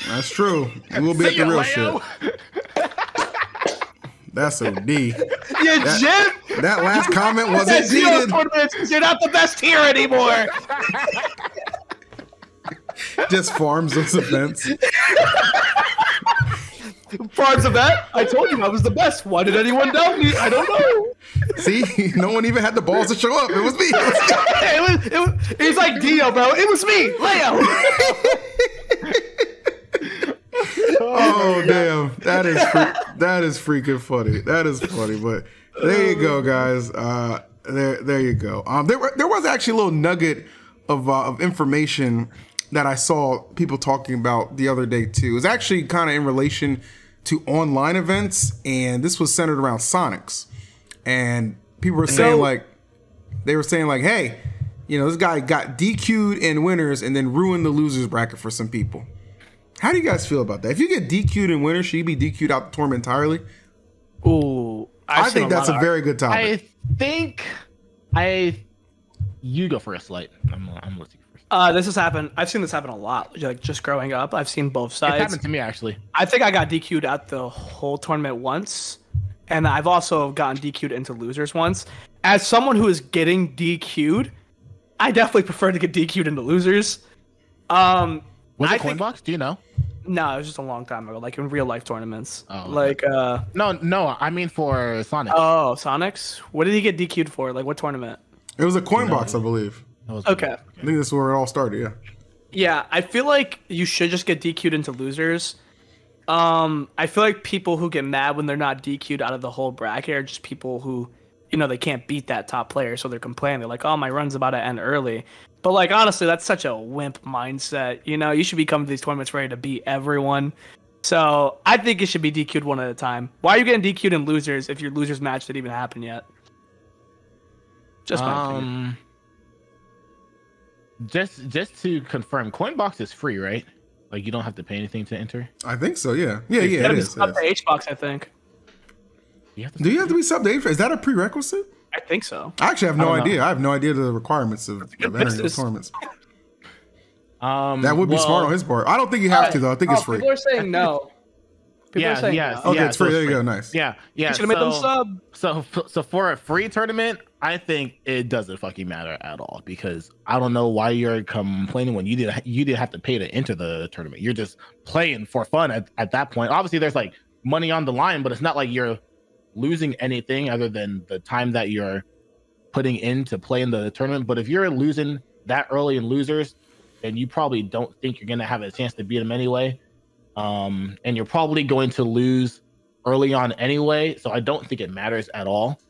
That's true. We'll be at the real shit. That's a D. That last comment wasn't needed. You're not the best here anymore. Just farms those events. Farms event? I told you I was the best. Why did anyone doubt me? I don't know. See, no one even had the balls to show up. It was me. He's like Dio, bro. It was me, Leo. Oh damn, that is freaking funny. That is funny. But there you go, guys. There you go. There was actually a little nugget of information that I saw people talking about the other day too. It was actually kind of in relation to online events, and this was centered around Sonics. And people were saying hey, this guy got DQ'd in winners and then ruined the losers bracket for some people. How do you guys feel about that? If you get DQ'd in winners, should you be DQ'd out the tournament entirely? Ooh, I think that's a very good topic. You go first, Light. I'm listening first. This has happened. I've seen this happen a lot. Like just growing up, I've seen both sides. It happened to me actually. I think I got DQ'd at the whole tournament once, and I've also gotten DQ'd into losers once. As someone who is getting DQ'd, I definitely prefer to get DQ'd into losers. Was it Coinbox? Do you know? No, it was just a long time ago, like in real life tournaments. Oh, like No, I mean for Sonic. Oh, Sonics? What did he get DQ'd for? Like what tournament? It was a Coinbox, I believe. Okay. I think this is where it all started, yeah. Yeah, I feel like you should just get DQ'd into losers. I feel like people who get mad when they're not DQ'd out of the whole bracket are just people who, they can't beat that top player, so they're complaining. They're like, oh, my run's about to end early. But, like, honestly, that's such a wimp mindset. You should be coming to these tournaments ready to beat everyone. So, I think it should be DQ'd one at a time. Why are you getting DQ'd in losers if your losers match didn't even happen yet? Just my opinion. Just to confirm, Coinbox is free, right? Like you don't have to pay anything to enter. I think so. Yeah. It is. Up to HBox, I think. Do you have to be sub to HBox? Is that a prerequisite? I think so. I actually have no idea. I have no idea the requirements of entering those tournaments. That would be smart on his part. I don't think you have to though. I think it's free. People are saying no. Okay, it's free. There you go. Nice. Yeah. You should have made them sub. So for a free tournament, I think it doesn't fucking matter at all because I don't know why you're complaining when you did have to pay to enter the tournament. You're just playing for fun at that point. Obviously, there's like money on the line, but it's not like you're losing anything other than the time that you're putting in to play in the tournament. But if you're losing that early in losers, then you probably don't think you're gonna have a chance to beat them anyway. And you're probably going to lose early on anyway, so I don't think it matters at all.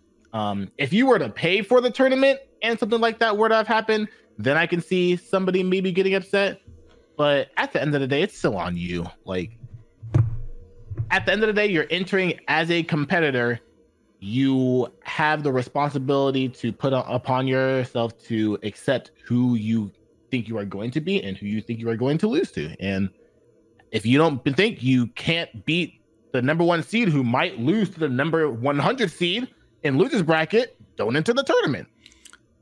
If you were to pay for the tournament and something like that were to have happened, then I can see somebody maybe getting upset. But at the end of the day, it's still on you. Like, at the end of the day, you're entering as a competitor. You have the responsibility to put upon yourself to accept who you think you are going to be and who you think you are going to lose to. And if you don't think you can't beat the number 1 seed who might lose to the number 100 seed in losers bracket, don't enter the tournament.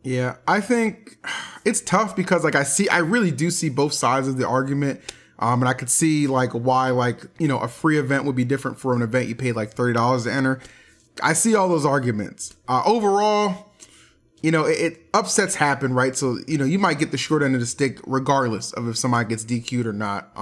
Yeah, I think it's tough because I really do see both sides of the argument. And I could see why a free event would be different for an event you paid like $30 to enter. I see all those arguments. Overall, it upsets happen, right? So, you might get the short end of the stick regardless of if somebody gets DQ'd or not.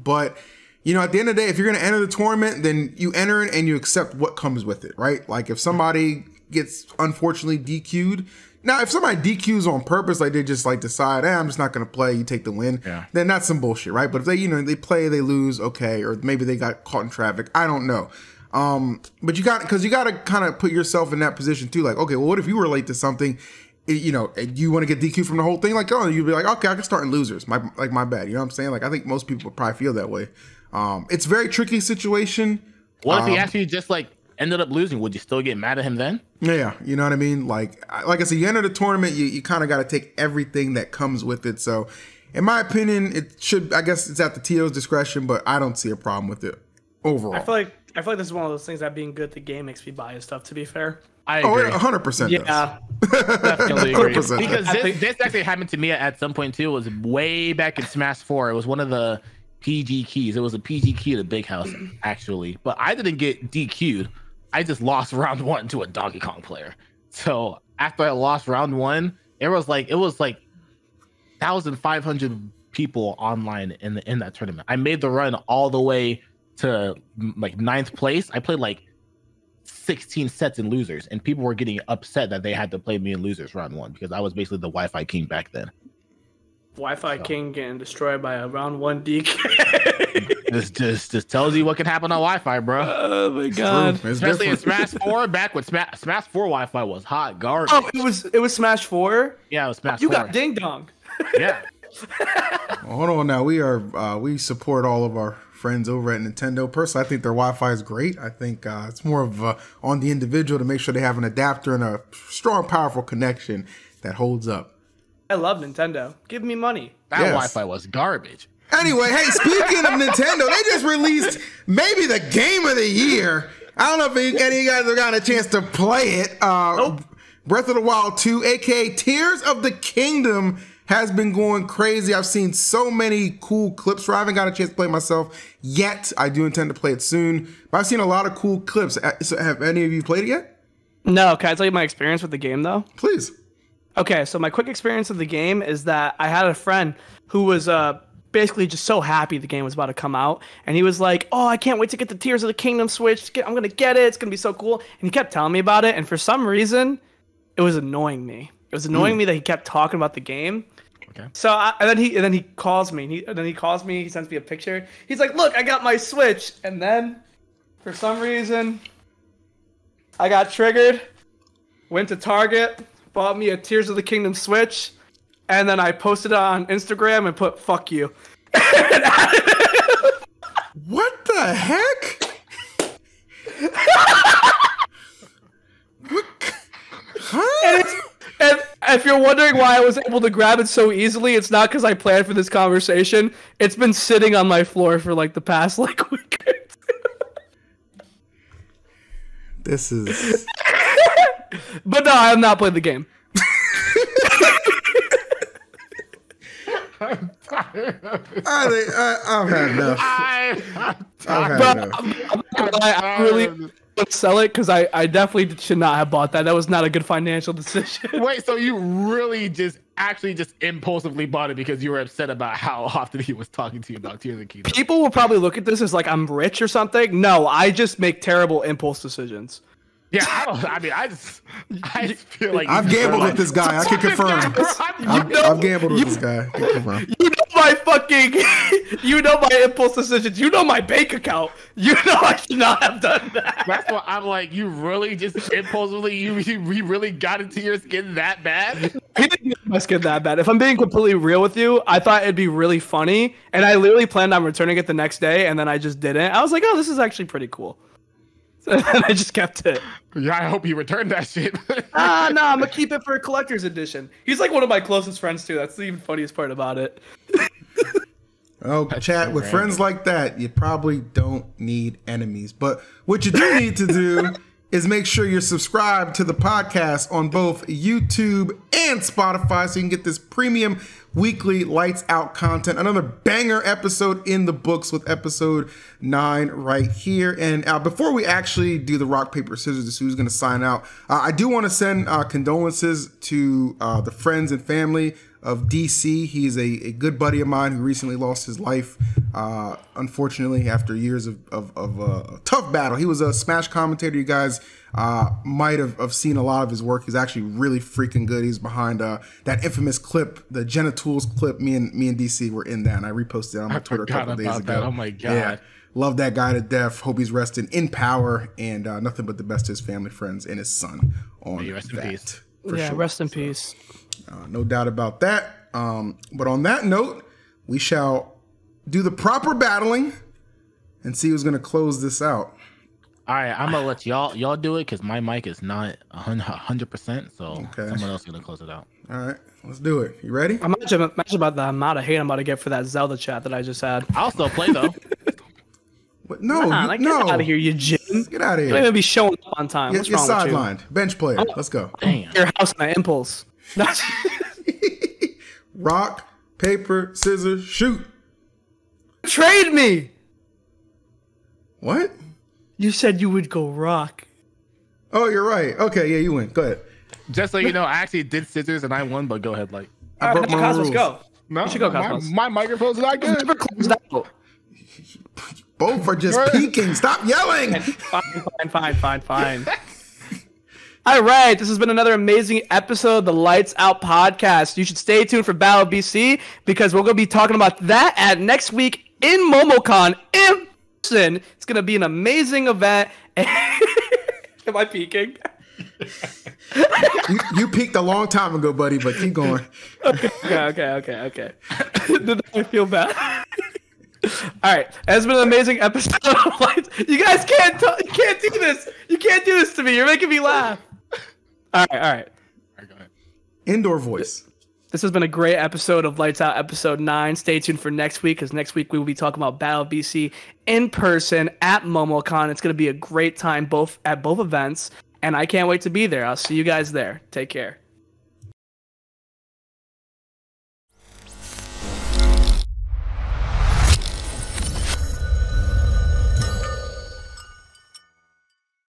But, at the end of the day, if you're going to enter the tournament, then you enter it and you accept what comes with it, right? Like if somebody gets unfortunately DQ'd. Now, if somebody DQs on purpose, like they just decide, I'm just not going to play, you take the win, then that's some bullshit, right? But if they, they play, they lose, okay, or maybe they got caught in traffic, I don't know. But you got to kind of put yourself in that position too. Like, okay, well, what if you were late to something, and you want to get DQ'd from the whole thing? Like, oh, you'd be like, okay, I can start in losers. My bad. You know what I'm saying? Like, I think most people probably feel that way. It's a very tricky situation. What if he actually just ended up losing? Would you still get mad at him then? Yeah, you know what I mean? Like I said, you enter the tournament, you kind of got to take everything that comes with it. So, in my opinion, I guess it's at the TO's discretion, but I don't see a problem with it overall. I feel like this is one of those things that being good at the game makes me biased stuff, to be fair. I agree. 100%. Yeah, Definitely agree. 100%. Because this actually happened to me at some point too. It was way back in Smash 4. It was one of the PG keys. It was a PG key to Big House, actually. But I didn't get DQ'd. I just lost round 1 to a Donkey Kong player. So after I lost round 1, it was like 1,500 people online in that tournament. I made the run all the way to like 9th place. I played like 16 sets in losers, and people were getting upset that they had to play me in losers round 1 because I was basically the Wi-Fi king back then. Wi-Fi king getting destroyed by a round 1 DK. This just tells you what can happen on Wi-Fi, bro. Oh my god! Especially in Smash 4, back when Smash 4 Wi-Fi was hot garbage. Oh, it was Smash 4. Yeah, it was Smash 4. You got ding dong. Yeah. Hold on now. We support all of our friends over at Nintendo. Personally, I think their Wi-Fi is great. I think it's more of on the individual to make sure they have an adapter and a strong, powerful connection that holds up. I love Nintendo. Give me money. That Wi-Fi was garbage. Anyway, hey, speaking of Nintendo, they just released maybe the game of the year. I don't know if any of you guys have gotten a chance to play it. Nope. Breath of the Wild 2, aka Tears of the Kingdom, has been going crazy. I've seen so many cool clips where I haven't got a chance to play it myself yet. I do intend to play it soon, but I've seen a lot of cool clips. So have any of you played it yet? No, can I tell you my experience with the game though? Please. Okay, so my quick experience of the game is that I had a friend who was basically just so happy the game was about to come out, and he was like, "Oh, I can't wait to get the Tears of the Kingdom Switch. I'm gonna get it. It's gonna be so cool." And he kept telling me about it, and for some reason, it was annoying me. It was annoying me that he kept talking about the game. Okay. So and then he calls me. He sends me a picture. He's like, "Look, I got my Switch." And then, for some reason, I got triggered. Went to Target, bought me a Tears of the Kingdom Switch, and then I posted it on Instagram and put "fuck you." What the heck? What? Huh? And if you're wondering why I was able to grab it so easily, it's not because I planned for this conversation. It's been sitting on my floor for like the past like week. This is. But no, I have not played the game. I've had enough. I've had enough. I really would sell it because I definitely should not have bought that. That was not a good financial decision. Wait, so you really just impulsively bought it because you were upset about how often he was talking to you about Tears of the Kingdom? People will probably look at this as like I'm rich or something. No, I just make terrible impulse decisions. Yeah, I just feel like I've gambled with this guy. I can confirm. I've gambled with this guy. I can confirm. You know my impulse decisions. You know my bank account. You know I should not have done that. That's why I'm like, you really just impulsively, you really got into your skin that bad? He didn't get my skin that bad. If I'm being completely real with you, I thought it'd be really funny, and I literally planned on returning it the next day, and then I just didn't. I was like, oh, this is actually pretty cool. And I just kept it. Yeah, I hope you returned that shit. No, I'm gonna keep it for a collector's edition. He's like one of my closest friends too. That's the even funniest part about it. Oh, chat with friends like that, you probably don't need enemies. But what you do need to do is make sure you're subscribed to the podcast on both YouTube and Spotify so you can get this premium weekly lights out content. Another banger episode in the books with episode 9 right here. And before we actually do the rock, paper, scissors to see who's going to sign out, I do want to send condolences to the friends and family of DC. He's a good buddy of mine who recently lost his life, unfortunately, after years of a tough battle. He was a Smash commentator. You guys might have seen a lot of his work. He's actually really freaking good. He's behind that infamous clip, the Genitools clip. Me and DC were in that, and I reposted it on my Twitter a couple days ago. That. Oh my god! Yeah, love that guy to death. Hope he's resting in power, and nothing but the best to his family, friends, and his son. On rest in peace. Yeah, sure. Rest in peace. No doubt about that. But on that note, we shall do the proper battling and see who's going to close this out. All right, I'm gonna let y'all do it because my mic is not 100%. So someone else is gonna close it out. All right, let's do it. You ready? Imagine about the amount of hate I'm about to get for that Zelda chat that I just had. I'll still play though. No, get out of here, you jit. Get out of You here. don't even be showing up on time. What's You're wrong with you? sidelined. Bench player. Let's go. Damn. Your house on an impulse. Rock, paper, scissors, shoot. Trade me. What? You said you would go rock. Oh, you're right. Okay, yeah, you win. Go ahead. Just so you know, I actually did scissors and I won, but go ahead, like. I broke now, my own Cosmos, rules. go. No, You should go, Cosmos. my microphone's not good. Never closed out. Both are just peeking. Stop yelling. Fine. All right, this has been another amazing episode of the Lights Out podcast. You should stay tuned for BOBC because we're going to be talking about that at next week in MomoCon in person. It's going to be an amazing event. Am I peeking? You peaked a long time ago, buddy, but keep going. Okay. Did I feel bad? All right, it's been an amazing episode of Lights. You guys can't do this. You can't do this to me. You're making me laugh. All right. Go ahead. Indoor voice. This has been a great episode of Lights Out episode 9. Stay tuned for next week because next week we will be talking about Battle BC in person at MomoCon. It's going to be a great time at both events, and I can't wait to be there. I'll see you guys there. Take care.